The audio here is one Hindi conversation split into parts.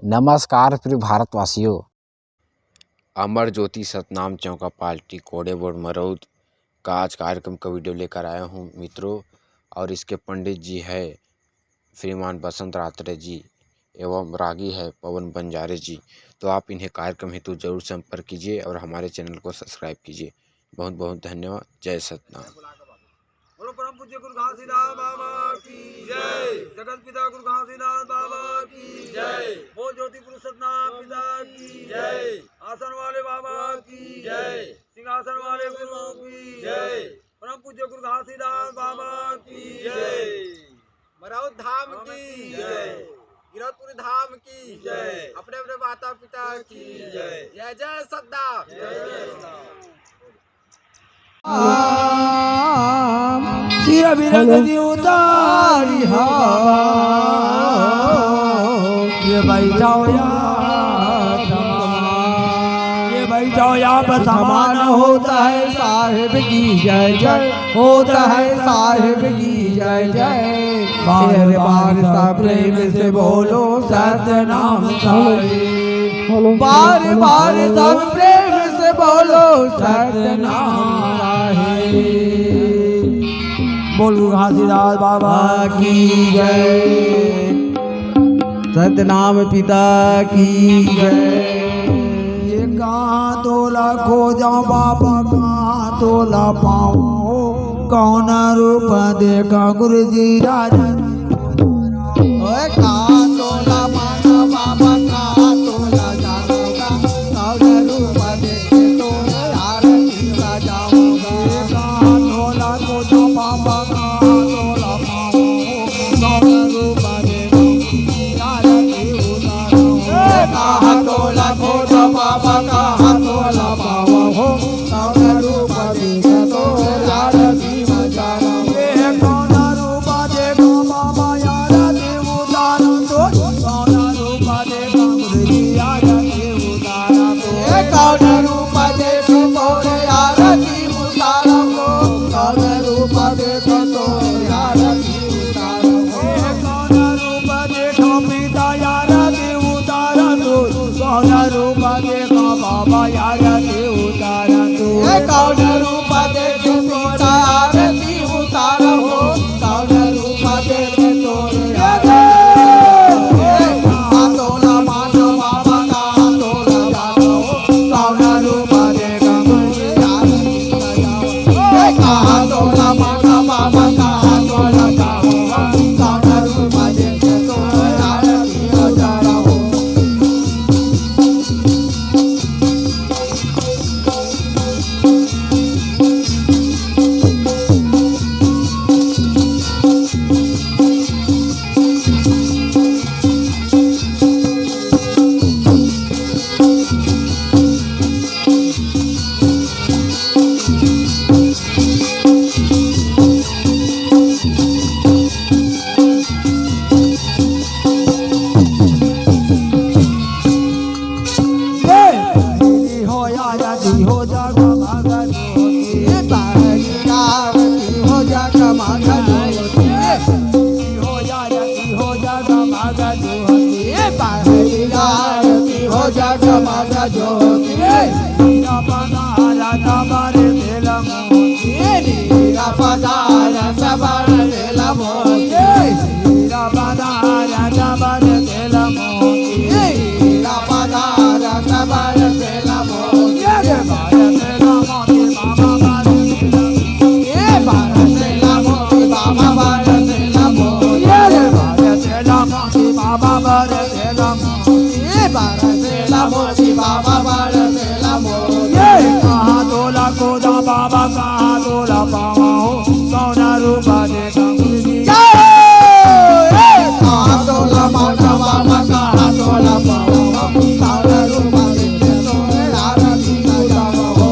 नमस्कार प्रिय भारतवासियों। अमर ज्योति सतनाम चौका पार्टी कोडे बोर्ड मरौद का आज कार्यक्रम का वीडियो लेकर आया हूं मित्रों। और इसके पंडित जी है श्रीमान बसंत रात्रे जी एवं रागी है पवन बंजारे जी। तो आप इन्हें कार्यक्रम हेतु जरूर संपर्क कीजिए और हमारे चैनल को सब्सक्राइब कीजिए। बहुत बहुत धन्यवाद। जय सतनाम। बोलो परम पूज्य गुरु घासीदास बाबा की जय। जगत पिता गुरु घासीदास बाबा की जय। बोल ज्योति पुरुष सतनाम पिता की जय। आसन वाले बाबा की जय। सिंहासन वाले गुरु की जय। परम पूज्य गुरु घासीदास बाबा की जय। मरौद धाम की जय। गिरौदपुरी धाम की जय। अपने अपने माता पिता की जय। जय जय सतनाम। सिया बिरगदी उतारी ये बैठाओ यहाँ पर समान होता है साहिब की जय जय। होता है साहिब की जय जय। बार बार सब प्रेम से बोलो सतनाम साहिब। बार बार सब प्रेम से बोलो सतनाम साहिब। बोलो घासीदास बाबा की जय। सतनाम पिता की जय। ये कहाँ तोला खो जाऊं बाबा, कहाँ तोला पाऊं, कौन रूप देखा गुरु जी राजा। कहाँ तोला माना बाबा, कहाँ तोला जानूंगा, कौन रूप देखे तो आरती बजाऊंगा। कहाँ तोला खो जाऊं बाबा, कहाँ तोला पाऊं, कौन रूप देखा आरती उतारूंगा। कहाँ तोला खो जाऊं बाबा, कहाँ तोला पाऊं हो, कौन रूप देखा तो आरती बजाऊंगा। कौन रूप देखो बाबा आरती उतारो तो, कौन रूप देखो गुरु जी आरती उतारो तो। कौन रूप देखो मोरे आरती उतारो तो, कौन रूप देखो तो आरती उतारो। कौन रूप देखो पिता आरती उतारो तो, कौन रूप देखो बाबा आरती उतारो तो। कौन रूप देखो पिता आरती उतारो हो, कौन रूप देखो तो कहाँ तोला मानो बाबा, कहाँ तोला जानो, कौन रूप देखो गुरु आरती बजाओ। कहाँ तोला मानो बाबा, कहाँ तोला जानो, कौन रूप देखो तो आरती बजाओ। कहाँ तोला खोदा बाबा, कहाँ तोला पावा हो, कौन रूप देखा गुरु जी। कहाँ तोला माना बाबा, कहाँ तोला पावा हो, कौन रूप देखे तो आरती बजाओ हो।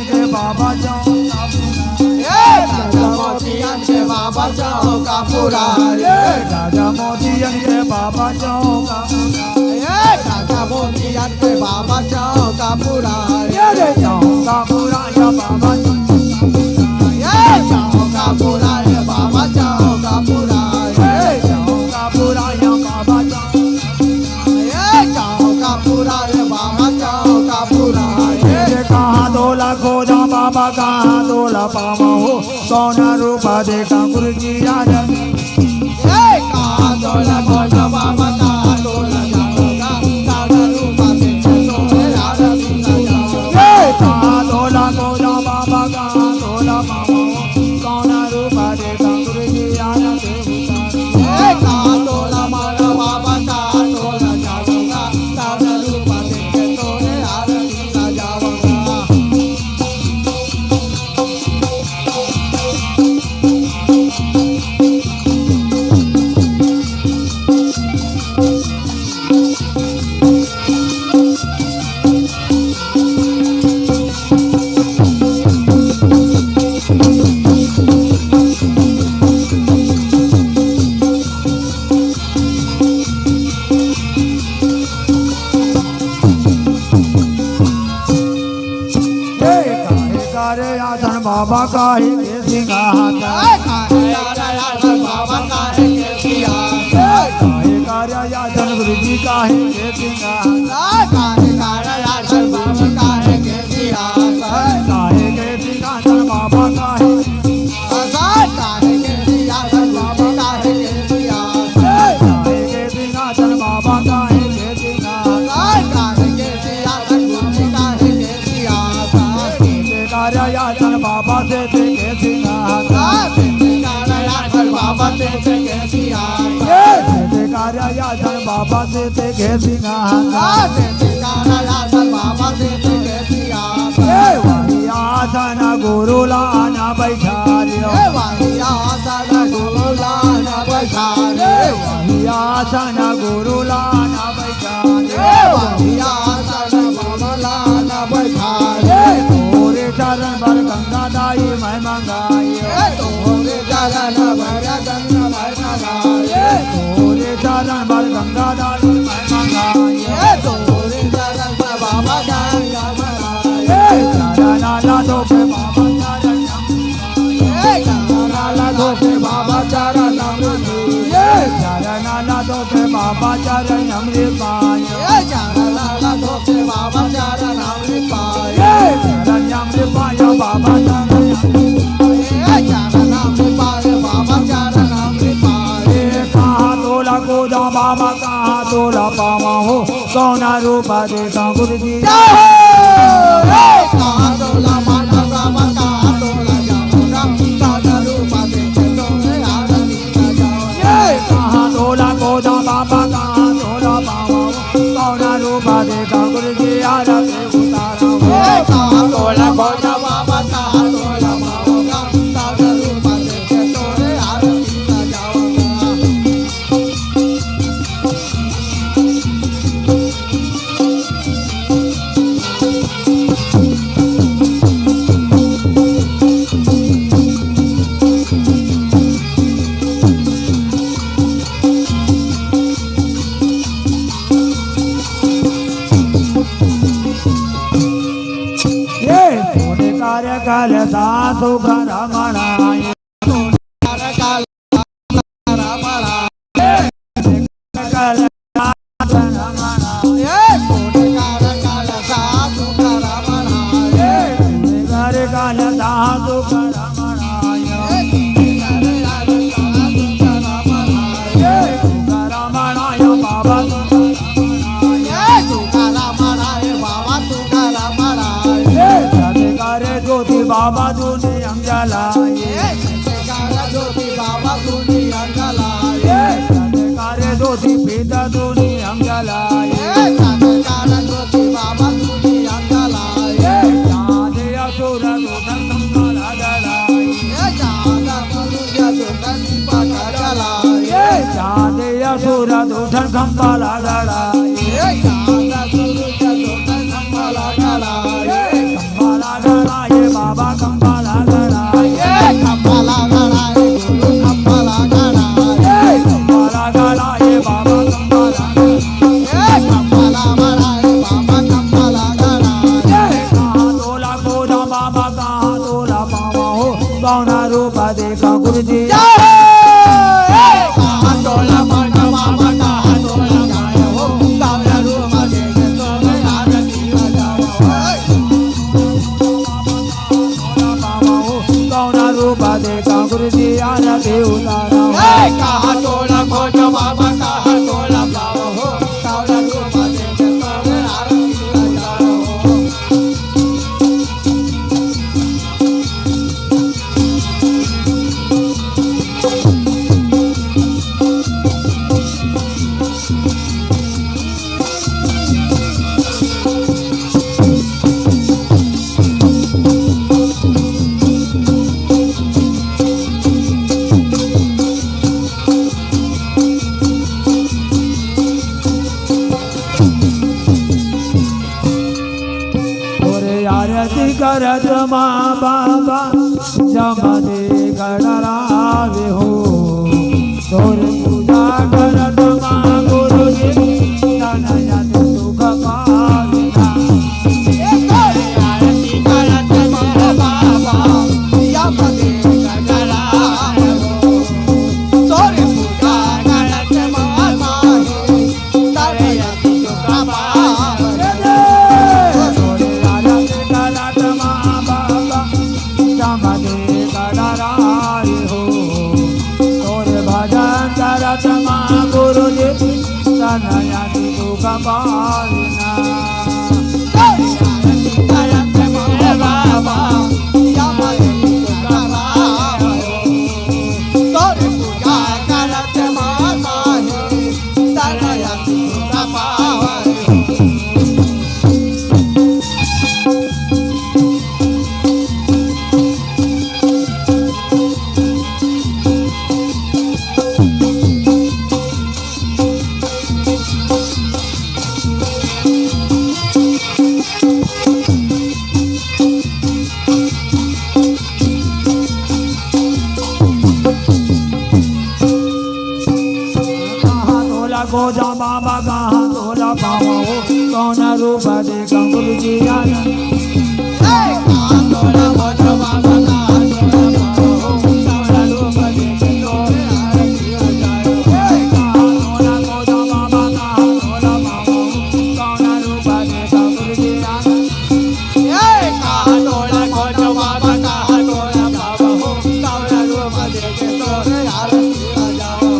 के बाबा चौका राजा मोतियन के बाबा चौका पूरा राजा मोतियन के बाबा चौका राजा मोतियन के बाबा चौका पूरा चौका पूरा या बाबा चौका पूरा या बाबा चौका पूरा चौका पूरा या बाबा चौका पूरा या बाबा चौका पूरा कहाँ दोला खोजा बाबा कहाँ दोला पावा हो सोना रूपा देखा गुरु जी याद कहाँ दोला खोजा बाबा कहाँ दोला जाऊंगा सोना रूपा देखा सोने याद कहाँ दोला खोजा बाबा कहाँ दोला पावा हो सोना रूपा देखा गुरु जी याद कहाँ दोला मारा बाबा कहाँ दोला जाऊंगा सोना रूपा देखा सोने याद बाबा का ही सिंगाता बाबा का ही कार्याचन गुरु जी का ही सिंगाता कार्याचन बाबा का ही सिंगाता बाबा का ही सिंगाचन बाबा का ही सिंगाचन बाबा का ही कार्याचन बाबा से देखे कार्याचन बाबा से देखे कार्याचन बाबा से देखे कार्याचन बाबा से देखे वही आसन गुरु लाना बैठा वही आसन गुरु लाना बैठा वही आसन गुरु लाना बैठा वही आसन बाबा लाना बैठा चरण भर गंगा दाई मैं मंगाई तोरे चरण भर गंगा मैं मंगाई तोरे चरण भर गंगा दाई मैं मंगाई तोरे चरण भर बाबा गंगा मंगाई चरण ला दो के बाबा चरण ला दो के बाबा चरण चरण ला दो के बाबा चरण अमृत पाए चरण ला दो के बाबा चरण अमृत पाए पाया बाबा चरण पाए बाबा चरण पाए कहाँ तोला गोदा बाबा कहाँ तोला पावा हो सोना रूपा देखा गुरु जी कहाँ तोला माता बाबा कहाँ तोला जाऊंगा सोना रूपा देखे सोने कहाँ तोला गोदा बाबा कहाँ तोला पावा हो सोना रूपा देखा गुरु जी आरा से उतारा कहाँ तोला गोदा बाबा कहाँ तोला पाऊंगा सोना रूपा देखे सोने आरती जाऊंगा काल साधु रमणाय काल रमणाय काल रमणाय काल साधु रमणाय काल साधु रमणाय रमणाय बाबा ज्योति बाबा तूने हम जलाए ज्योति बाबा तूने हम जलाए ज्योति पिता तूने हम जलाए ज्योति बाबा तूने हम जलाए चाँद असुर दूधन संभाला जलाए चाँद असुर दूधन संभाला जलाए गणाए बाबा कंपाला गणाए कंपाला गणाए गुरु कंपाला गणाए कंपाला गणाए बाबा कंपाला कंपाला गणाए बाबा कंपाला गणाए कहाँ तोला कोजा बाबा कहाँ तोला पावा हो गौना रूप देखा गुरु जी कहाँ तोला बाबा बाबा कहाँ तोला गाए हो गौना रूप देखे तो आरती बजाओ गौना रूप देखा गुरु जी आरती उतारा कहाँ तोला खोजो बाबा कहाँ तोला पाओ हो गौना रूप देखे तो आरती बजाओ आरती करत माँ बाबा जमदे गणरावे हो तोर पूजा करत माँ गुरु जी तनया सुख पाविना आरती करत माँ बाबा यमदे गणरावे हो तोरे पूजा करत माँ माहे तनया सुख पावे गुरु जी तनया सुख पाविना करत माँ बाबा यमदे गणरावे हो तोरे पूजा करत माँ माहे तनया सुख पावे गोजा बाबा कहाँ तोला पावा हो कौन रूप देखा गुरु जी कहाँ तोला खोजो बाबा कहाँ तोला पाओ हो गौना रूप देखे तो आरती बजाओ कहाँ तोला गोजा बाबा कहाँ तोला पावा हो कौन रूप देखा गुरु जी कहाँ तोला खोजो बाबा कहाँ तोला पाओ हो गौना रूप देखे तो आरती बजाओ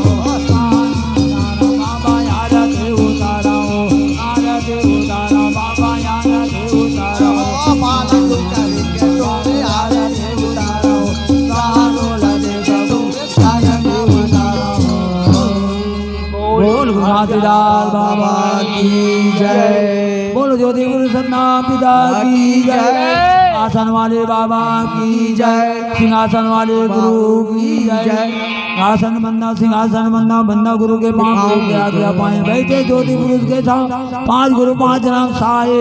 बाबा यार दे उतारा हो आरती उतारा बाबा यार दे उतारा हो पालन करके तोरे आरती उतारो कहाँ तोला देखो आरती उतारो बोल गुरुनाथदास बाबा की जय बोल ज्योति गुरु सन्ना पिता की जय आसन वाले बाबा की जय सिंहासन वाले गुरु की जय आसन बंदा सिंहासन बंदा गुरु के पांव के आगे पाए बैठे ज्योति पुरुष के साथ पांच गुरु पांच नाम साए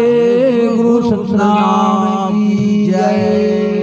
गुरु सतनाम की जय।